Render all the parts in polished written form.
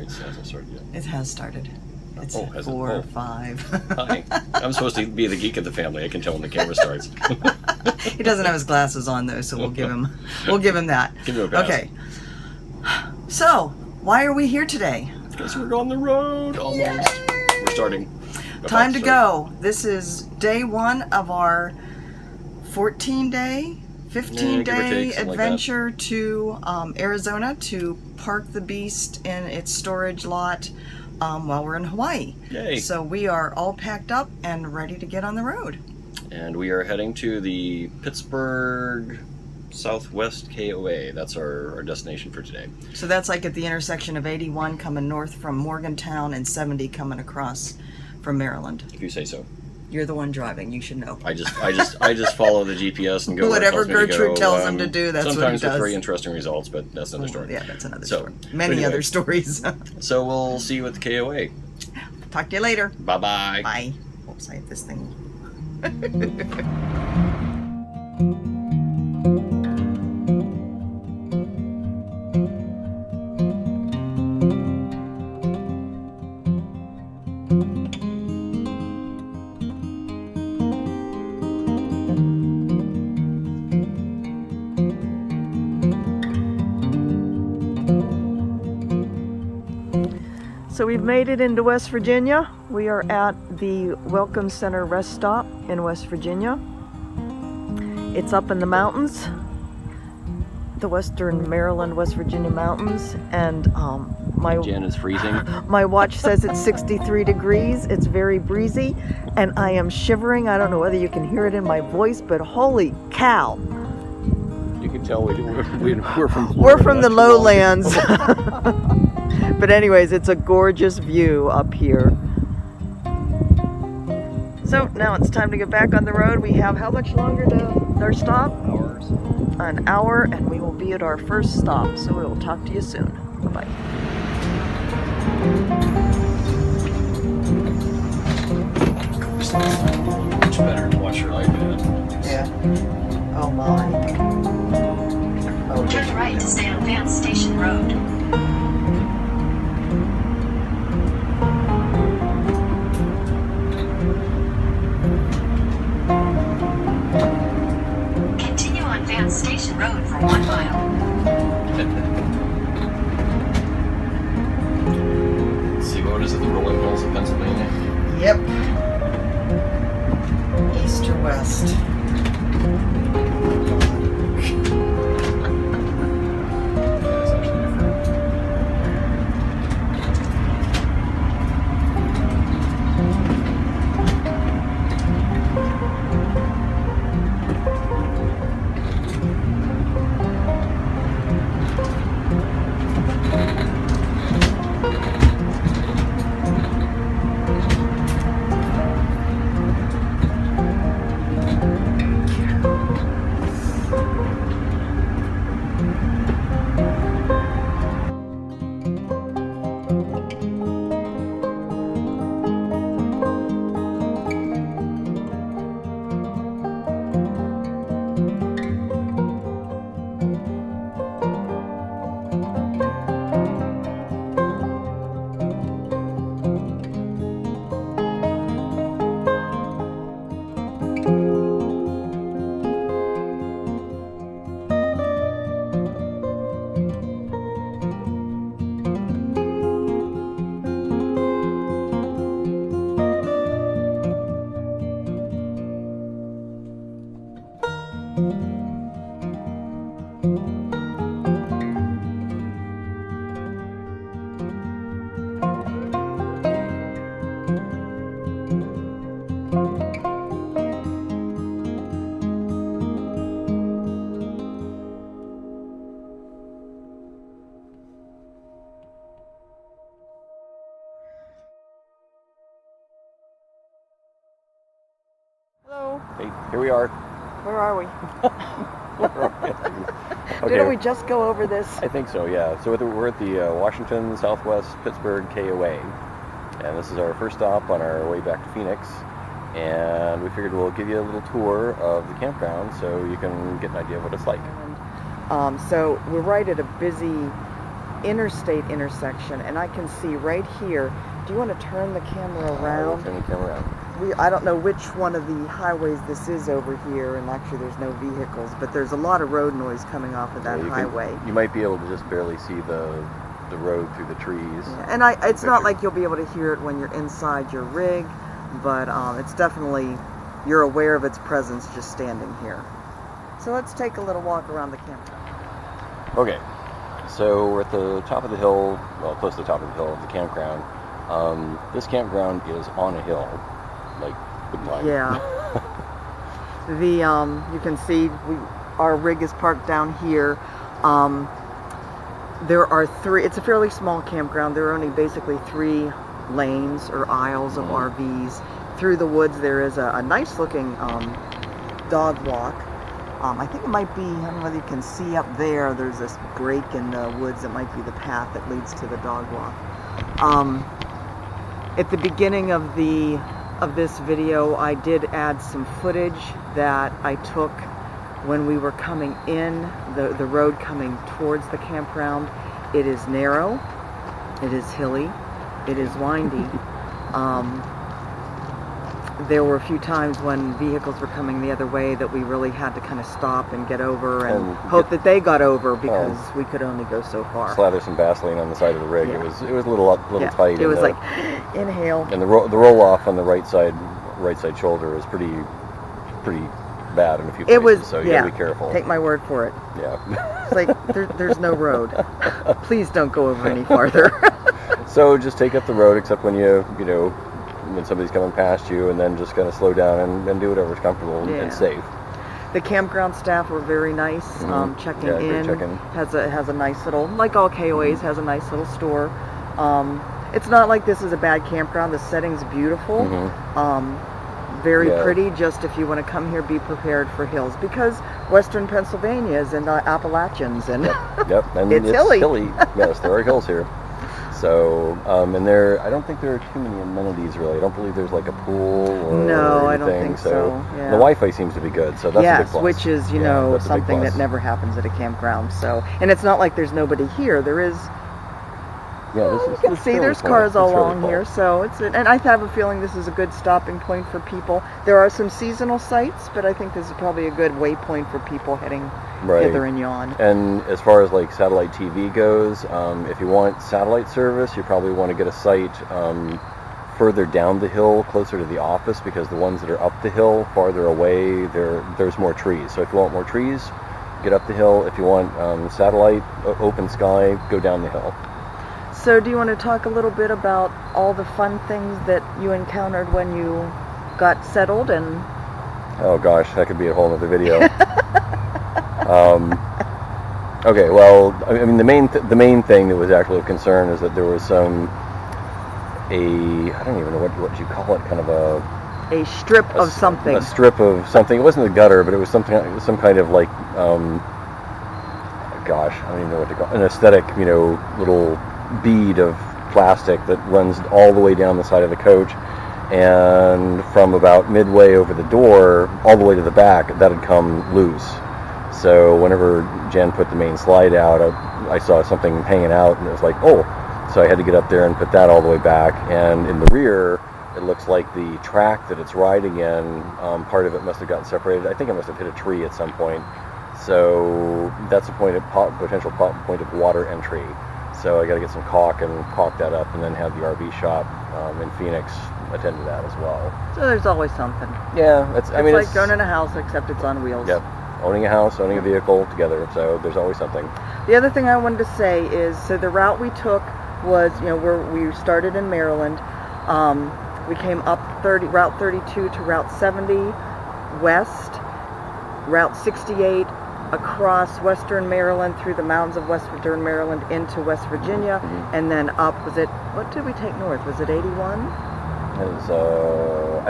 Wait, it hasn't started yet. It has started. It's has 4 it? or 5. Hi. I'm supposed to be the geek of the family. I can tell when the camera starts. He doesn't have his glasses on though, so we'll give him that. Give him a pass. Okay. So, why are we here today? Because we're on the road almost. Yay! We're starting. Time to go. This is day 1 of our 14-day, 15-day adventure to Arizona to park the beast in its storage lot while we're in Hawaii. Yay. So we are all packed up and ready to get on the road. And we are heading to the Pittsburgh Southwest KOA. That's our destination for today. So that's like at the intersection of 81 coming north from Morgantown and 70 coming across from Maryland. If you say so. You're the one driving. You should know. I just follow the GPS and go whatever where it tells me to Gertrude go. tells him to do. That's what he does. Sometimes with very interesting results, but that's another story. Yeah, that's another So, story. Many anyway. other stories. So we'll see you at the KOA. Talk to you later. Bye-bye. Bye. Oops, I hit this thing. So we've made it into West Virginia. We are at the Welcome Center rest stop in West Virginia. It's up in the mountains, the western Maryland, West Virginia mountains, and Jen is freezing. my watch says it's 63 degrees. It's very breezy, and I am shivering. I don't know whether you can hear it in my voice, but holy cow. You can tell we're from Florida. We're from the lowlands. But anyways, it's a gorgeous view up here. So now it's time to get back on the road. We have how much longer to our stop? Hours. An hour, and we will be at our first stop. So we will talk to you soon. Bye-bye. Much better to watch your iPad. Yeah. Oh my. Oh, Turn right to stay on Vance Station Road. Continue on Vance Station Road for 1 mile. See, what is it? The rolling hills of Pennsylvania? Yep. East or west? It's actually different. Hello. Hey, here we are. Where are we? Okay. Didn't we just go over this? I think so, yeah. So we're at the Washington-Southwest Pittsburgh KOA, and this is our first stop on our way back to Phoenix. And we figured we'll give you a little tour of the campground so you can get an idea of what it's like. So we're right at a busy interstate intersection, and I can see right here. Do you want to turn the camera around? Turn the camera around. I don't know which one of the highways this is over here, and actually there's no vehicles, but there's a lot of road noise coming off of that highway. You might be able to just barely see the road through the trees. Yeah, and it's not like you'll be able to hear it when you're inside your rig, but it's definitely, you're aware of its presence just standing here. So let's take a little walk around the campground. Okay, so we're at the top of the hill, well, close to the top of the hill of the campground. This campground is on a hill, like big time. Yeah. You can see our rig is parked down here. There are three. It's a fairly small campground. There are only basically 3 lanes or aisles of RVs. Through the woods, there is a nice looking dog walk. I think it might be, I don't know whether you can see up there, there's this break in the woods that might be the path that leads to the dog walk. At the beginning of this video, I did add some footage that I took when we were coming in, the road coming towards the campground. It is narrow, it is hilly, it is windy. There were a few times when vehicles were coming the other way that we really had to kind of stop and get over and hope that they got over, because we could only go so far. Slather some Vaseline on the side of the rig. Yeah. It was a little tight. It was like inhale. And the roll off on the right side shoulder is pretty bad in a few places. It was, so you gotta be careful. Take my word for it. Yeah. It's like there's no road. Please don't go over any farther. So just take up the road, except when when somebody's coming past you, and then just kind of slow down and do whatever's comfortable and safe. The campground staff were very nice, checking in. Check-in. Has a nice little, like all KOAs, has a nice little store. It's not like this is a bad campground. The setting's beautiful, very pretty. Just if you want to come here, be prepared for hills, because Western Pennsylvania is in the Appalachians, and yep. And it's hilly. Yes, there are hills here. So, and I don't think there are too many amenities really. I don't believe there's like a pool or anything. No, I don't think so. Yeah. The Wi-Fi seems to be good, so that's a big plus. Which is, something that never happens at a campground. So, and it's not like there's nobody here. There is. Yeah, you can see there's cars all along here, so and I have a feeling this is a good stopping point for people. There are some seasonal sites, but I think this is probably a good waypoint for people heading hither and yon. And as far as like satellite TV goes, if you want satellite service, you probably want to get a site further down the hill, closer to the office, because the ones that are up the hill, farther away, there's more trees. So if you want more trees, get up the hill. If you want satellite, open sky, go down the hill. So do you want to talk a little bit about all the fun things that you encountered when you got settled? And oh gosh, that could be a whole other video. Okay, well, I mean the main thing that was actually of concern is that there was I don't even know what you call it, kind of a strip of something. A strip of something. It wasn't a gutter, but it was some kind of like gosh, I don't even know what to call it. An aesthetic, little bead of plastic that runs all the way down the side of the coach, and from about midway over the door all the way to the back, that had come loose. So whenever Jen put the main slide out, I saw something hanging out, and it was like, oh, so I had to get up there and put that all the way back. And in the rear, it looks like the track that it's riding in, part of it must have gotten separated. I think it must have hit a tree at some point. So that's a potential point of water entry. So I got to get some caulk and caulk that up, and then have the RV shop in Phoenix attend to that as well. So there's always something. Yeah, it's like owning a house, except it's on wheels. Yep, owning a house, owning a vehicle together. So there's always something. The other thing I wanted to say is, so the route we took was, we started in Maryland. We came up Route 32 to Route 70 west, Route 68. Across Western Maryland, through the mountains of Western Maryland into West Virginia, and then up. What did we take north? Was it 81? I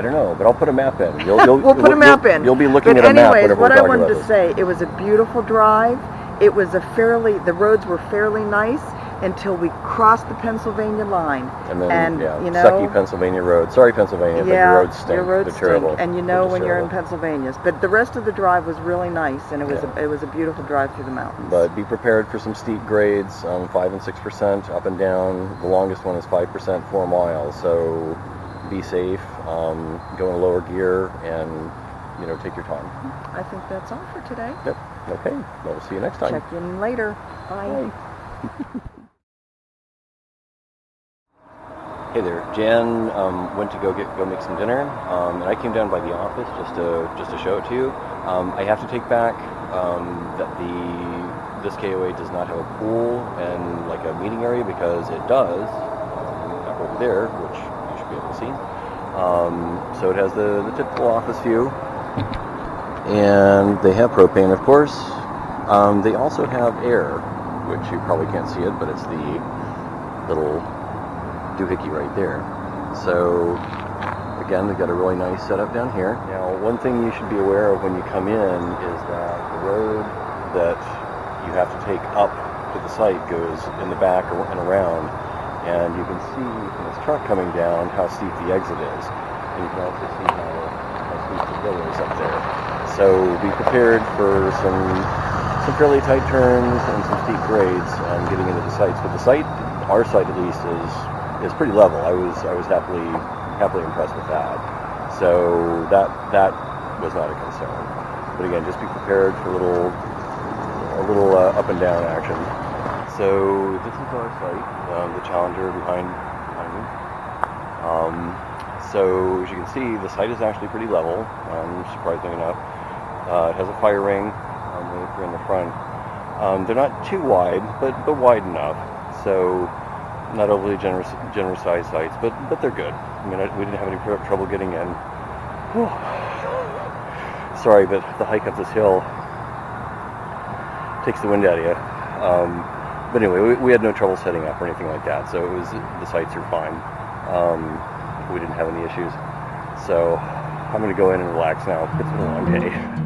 don't know, but I'll put a map in. We'll put a map in. You'll be looking at a map. Anyways, what I wanted to say, it was a beautiful drive. It was the roads were fairly nice. until we crossed the Pennsylvania line. And then, you know, sucky Pennsylvania road. Sorry, Pennsylvania, but your roads stink. your roads They're terrible. stink, and you know when you're in Pennsylvania. But the rest of the drive was really nice, and it was a beautiful drive through the mountains. But be prepared for some steep grades, 5 and 6% up and down. The longest one is 5%, 4 miles. So be safe, go in lower gear, and take your time. I think that's all for today. Yep. Okay. Well, we'll see you next time. Check in later. Bye. Hey there, Jan went to go make some dinner, and I came down by the office just to show it to you. I have to take back that this KOA does not have a pool and like a meeting area, because it does up over there, which you should be able to see. So it has the typical office view, and they have propane, of course. They also have air, which you probably can't see it, but it's the little doohickey right there. So again, they've got a really nice setup down here. Now, one thing you should be aware of when you come in is that the road that you have to take up to the site goes in the back and around, and you can see from this truck coming down how steep the exit is, and you can also see how steep the hill is up there. So be prepared for some fairly tight turns and some steep grades getting into the sites. But the site, our site at least, is pretty level. I was happily impressed with that. So that was not a concern. But again, just be prepared for a little up and down action. So this is our site, the Challenger behind me. So as you can see, the site is actually pretty level, surprisingly enough. It has a fire ring right there in the front. They're not too wide, but wide enough. So not overly generous sized sites, but they're good. I mean, we didn't have any trouble getting in. Whew. Sorry, but the hike up this hill takes the wind out of you. But anyway, we had no trouble setting up or anything like that, so the sites are fine. We didn't have any issues. So I'm going to go in and relax now. It's been a long day.